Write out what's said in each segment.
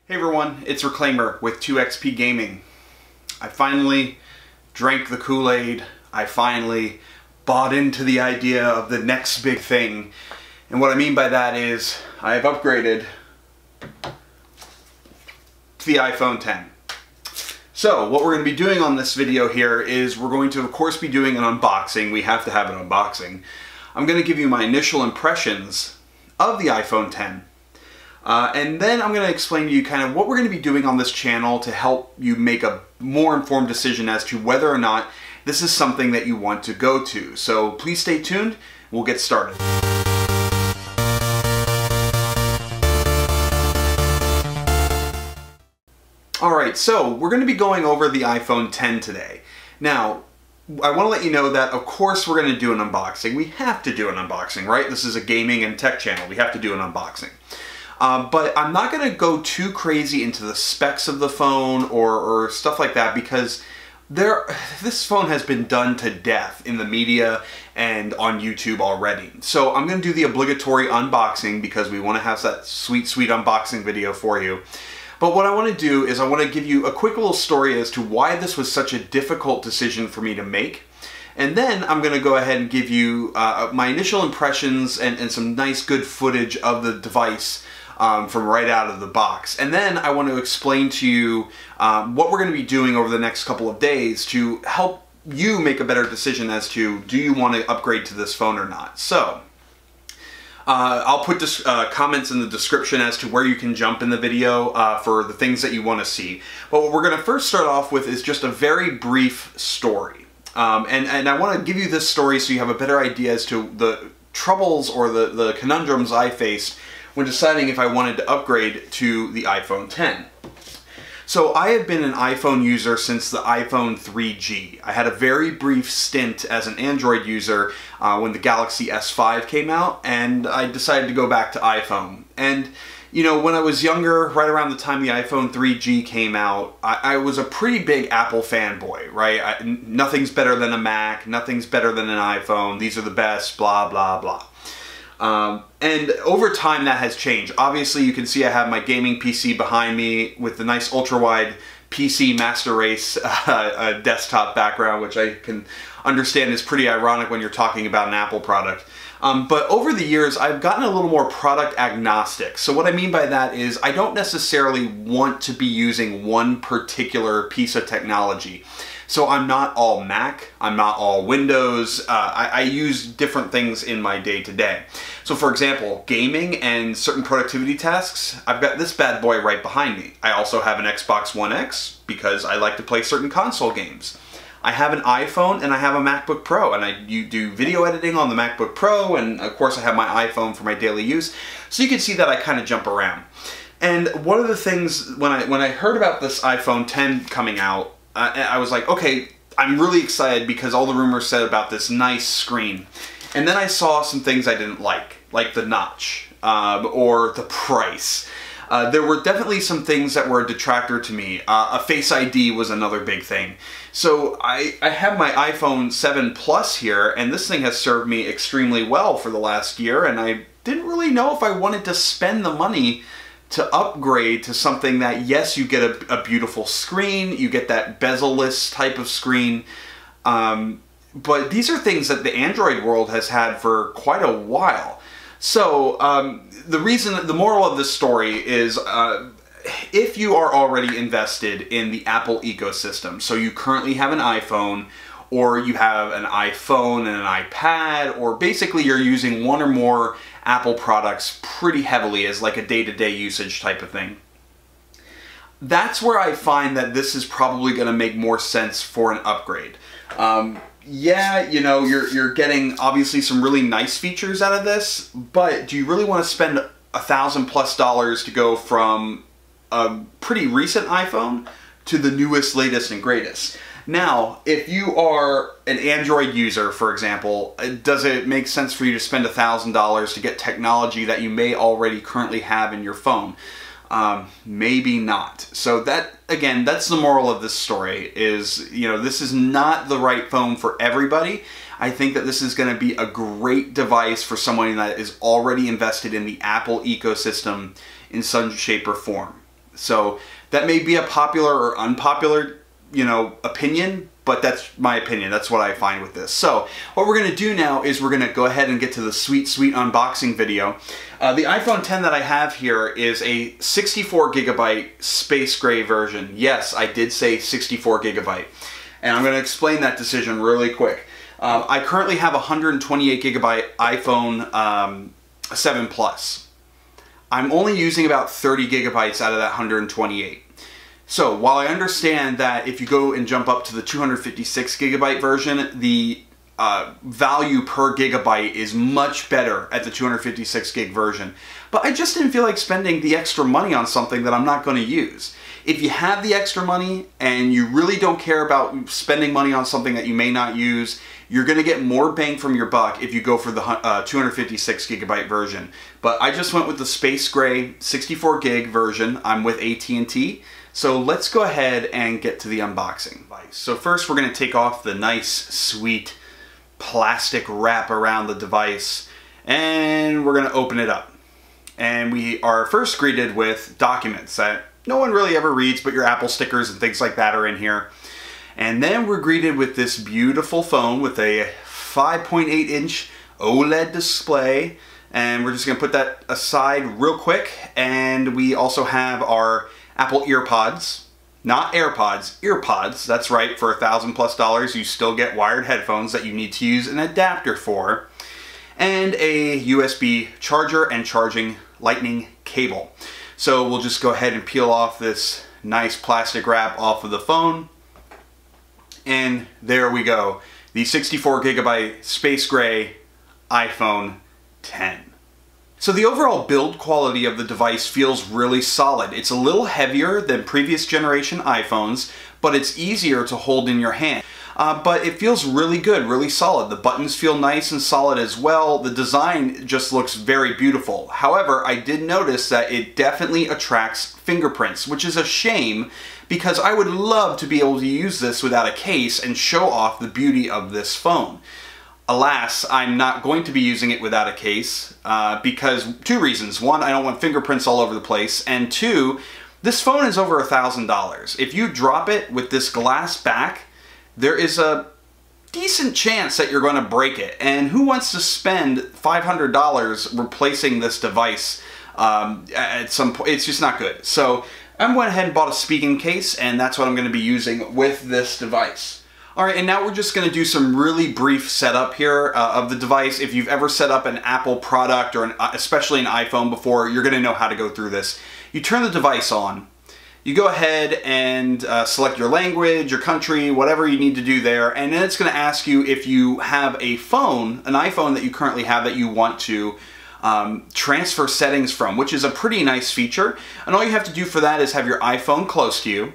Hey everyone, it's Reclaimer with 2XP Gaming. I finally drank the Kool-Aid. I finally bought into the idea of the next big thing. And what I mean by that is I have upgraded to the iPhone X. So what we're going to be doing on this video here is we're going to of course be doing an unboxing. We have to have an unboxing. I'm going to give you my initial impressions of the iPhone X. And then I'm going to explain to you kind of what we're going to be doing on this channel to help you make a more informed decision as to whether or not this is something that you want to go to. So please stay tuned. We'll get started. Alright, so we're going to be going over the iPhone X today. Now, I want to let you know that of course we're going to do an unboxing. We have to do an unboxing, right? This is a gaming and tech channel. We have to do an unboxing. But I'm not going to go too crazy into the specs of the phone or stuff like that because this phone has been done to death in the media and on YouTube already. So I'm going to do the obligatory unboxing because we want to have that sweet unboxing video for you. But what I want to do is I want to give you a quick little story as to why this was such a difficult decision for me to make. And then I'm going to go ahead and give you my initial impressions and some nice good footage of the device from right out of the box. And then I want to explain to you what we're going to be doing over the next couple of days to help you make a better decision as to do you want to upgrade to this phone or not. So I'll put comments in the description as to where you can jump in the video for the things that you want to see. But what we're going to first start off with is just a very brief story. And I want to give you this story so you have a better idea as to the troubles or the conundrums I faced when deciding if I wanted to upgrade to the iPhone X. So I have been an iPhone user since the iPhone 3G. I had a very brief stint as an Android user when the Galaxy S5 came out, and I decided to go back to iPhone. And you know, when I was younger, right around the time the iPhone 3G came out, I was a pretty big Apple fanboy, right? Nothing's better than a Mac, nothing's better than an iPhone, these are the best, blah, blah, blah. And over time that has changed. Obviously you can see I have my gaming PC behind me with the nice ultra-wide PC Master Race desktop background, which I can understand is pretty ironic when you're talking about an Apple product. But over the years I've gotten a little more product agnostic. So what I mean by that is I don't necessarily want to be using one particular piece of technology. So I'm not all Mac, I'm not all Windows, I use different things in my day-to-day. So for example, gaming and certain productivity tasks, I've got this bad boy right behind me. I also have an Xbox One X because I like to play certain console games. I have an iPhone and I have a MacBook Pro, and I do video editing on the MacBook Pro, and of course I have my iPhone for my daily use. So you can see that I kind of jump around. And one of the things, when I heard about this iPhone X coming out, I was like, okay, I'm really excited because all the rumors said about this nice screen. And then I saw some things I didn't like the notch or the price. There were definitely some things that were a detractor to me. A Face ID was another big thing. So I have my iPhone 7 Plus here, and this thing has served me extremely well for the last year, and I didn't really know if I wanted to spend the money to upgrade to something that, yes, you get a beautiful screen, you get that bezel-less type of screen, but these are things that the Android world has had for quite a while. So the moral of this story is if you are already invested in the Apple ecosystem, so you currently have an iPhone, or you have an iPhone and an iPad, or basically you're using one or more Apple products pretty heavily as like a day-to-day usage type of thing. That's where I find that this is probably going to make more sense for an upgrade. Yeah, you know, you're getting obviously some really nice features out of this, but do you really want to spend $1,000+ to go from a pretty recent iPhone to the newest, latest, and greatest? Now, if you are an Android user, for example, does it make sense for you to spend $1,000 to get technology that you may already currently have in your phone? Maybe not. So that, again, that's the moral of this story is, you know, this is not the right phone for everybody. I think that this is going to be a great device for someone that is already invested in the Apple ecosystem in some shape or form. So that may be a popular or unpopular, you know, opinion, but that's my opinion. That's what I find with this. So what we're going to do now is we're going to go ahead and get to the sweet unboxing video. The iPhone 10 that I have here is a 64 gigabyte space gray version. Yes, I did say 64 gigabyte. And I'm going to explain that decision really quick. I currently have a 128 gigabyte iPhone 7 Plus. I'm only using about 30 gigabytes out of that 128. So while I understand that if you go and jump up to the 256 gigabyte version, the value per gigabyte is much better at the 256 gig version. But I just didn't feel like spending the extra money on something that I'm not going to use. If you have the extra money and you really don't care about spending money on something that you may not use, you're going to get more bang from your buck if you go for the 256 gigabyte version. But I just went with the space gray 64 gig version. I'm with AT&T. So let's go ahead and get to the unboxing. So first we're going to take off the nice, sweet plastic wrap around the device, and we're going to open it up. And we are first greeted with documents that no one really ever reads, but your Apple stickers and things like that are in here. And then we're greeted with this beautiful phone with a 5.8 inch OLED display. And we're just going to put that aside real quick. And we also have our Apple EarPods, not AirPods, EarPods. That's right, for $1,000+ you still get wired headphones that you need to use an adapter for, and a USB charger and charging lightning cable. So we'll just go ahead and peel off this nice plastic wrap off of the phone, and there we go, the 64 gigabyte space gray iPhone 10. So the overall build quality of the device feels really solid. It's a little heavier than previous generation iPhones, but it's easier to hold in your hand. But it feels really good, really solid. The buttons feel nice and solid as well. The design just looks very beautiful. However, I did notice that it definitely attracts fingerprints, which is a shame because I would love to be able to use this without a case and show off the beauty of this phone. Alas, I'm not going to be using it without a case because two reasons. One, I don't want fingerprints all over the place, and two, this phone is over $1,000. If you drop it with this glass back, there is a decent chance that you're going to break it. And who wants to spend $500 replacing this device at some point? It's just not good. So I went ahead and bought a speaking case, and that's what I'm going to be using with this device. Alright, and now we're just going to do some really brief setup here of the device. If you've ever set up an Apple product, or especially an iPhone before, you're going to know how to go through this. You turn the device on. You go ahead and select your language, your country, whatever you need to do there, and then it's going to ask you if you have a phone, an iPhone that you currently have that you want to transfer settings from, which is a pretty nice feature. And all you have to do for that is have your iPhone close to you,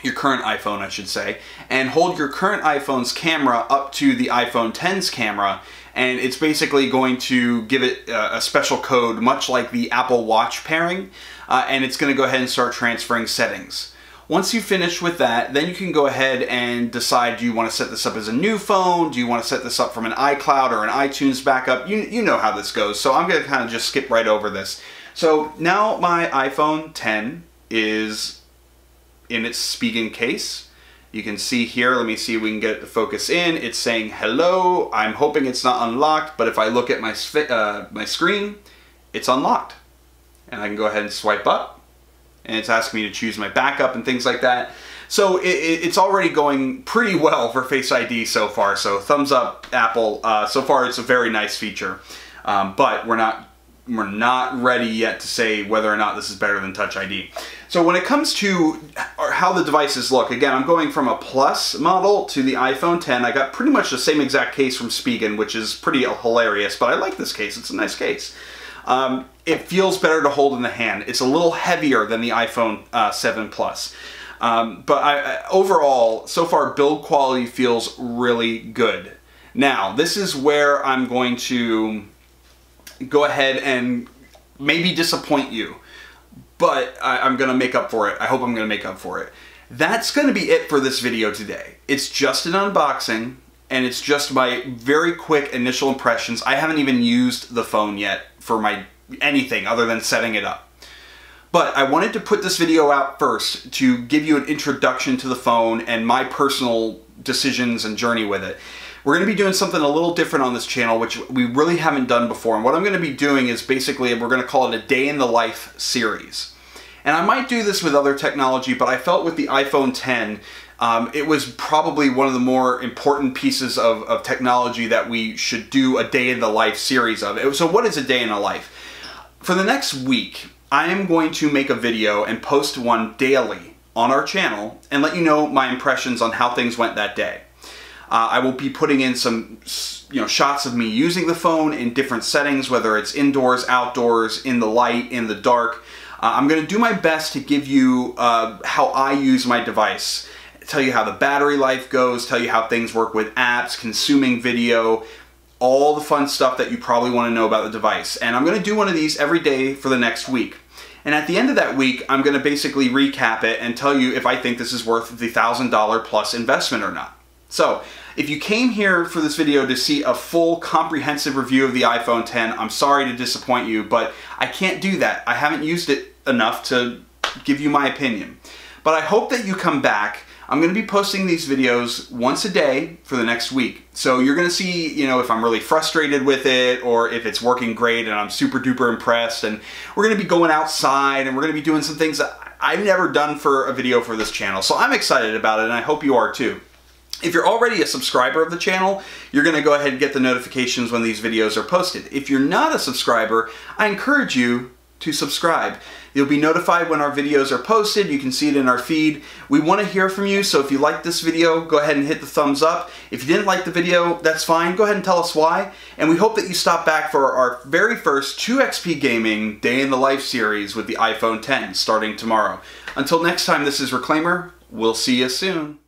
your current iPhone I should say, and hold your current iPhone's camera up to the iPhone X's camera, and it's basically going to give it a special code much like the Apple Watch pairing, and it's going to go ahead and start transferring settings. Once you finish with that, then you can go ahead and decide, do you want to set this up as a new phone? Do you want to set this up from an iCloud or an iTunes backup? You know how this goes, so I'm going to kind of just skip right over this. So now my iPhone 10 is in its speaking case. You can see here, let me see if we can get it to focus in. It's saying hello. I'm hoping it's not unlocked, but if I look at my screen, it's unlocked. And I can go ahead and swipe up, and it's asking me to choose my backup and things like that. So it's already going pretty well for Face ID so far, so thumbs up, Apple. So far it's a very nice feature, but we're not ready yet to say whether or not this is better than Touch ID. So when it comes to how the devices look, again, I'm going from a Plus model to the iPhone 10. I got pretty much the same exact case from Spigen, which is pretty hilarious, but I like this case. It's a nice case. It feels better to hold in the hand. It's a little heavier than the iPhone 7 Plus. But overall, so far, build quality feels really good. Now, this is where I'm going to go ahead and maybe disappoint you, but I'm going to make up for it. I hope I'm going to make up for it. That's going to be it for this video today. It's just an unboxing, and it's just my very quick initial impressions. I haven't even used the phone yet for my anything other than setting it up. But I wanted to put this video out first to give you an introduction to the phone and my personal decisions and journey with it. We're going to be doing something a little different on this channel, which we really haven't done before. And what I'm going to be doing is basically, we're going to call it a day in the life series. And I might do this with other technology, but I felt with the iPhone 10, it was probably one of the more important pieces of technology that we should do a day in the life series of. So what is a day in the life? For the next week, I am going to make a video and post one daily on our channel and let you know my impressions on how things went that day. I will be putting in some shots of me using the phone in different settings, whether it's indoors, outdoors, in the light, in the dark. I'm going to do my best to give you how I use my device, tell you how the battery life goes, tell you how things work with apps, consuming video, all the fun stuff that you probably want to know about the device. And I'm going to do one of these every day for the next week. And at the end of that week, I'm going to basically recap it and tell you if I think this is worth the $1,000 plus investment or not. So, if you came here for this video to see a full comprehensive review of the iPhone 10, I'm sorry to disappoint you, but I can't do that. I haven't used it enough to give you my opinion. But I hope that you come back. I'm going to be posting these videos once a day for the next week. So you're going to see, if I'm really frustrated with it or if it's working great and I'm super duper impressed. And we're going to be going outside and we're going to be doing some things that I've never done for a video for this channel. So I'm excited about it and I hope you are too. If you're already a subscriber of the channel, you're going to go ahead and get the notifications when these videos are posted. If you're not a subscriber, I encourage you to subscribe. You'll be notified when our videos are posted. You can see it in our feed. We want to hear from you, so if you liked this video, go ahead and hit the thumbs up. If you didn't like the video, that's fine. Go ahead and tell us why. And we hope that you stop back for our very first 2XP Gaming Day in the Life series with the iPhone 10 starting tomorrow. Until next time, this is Reclaimer. We'll see you soon.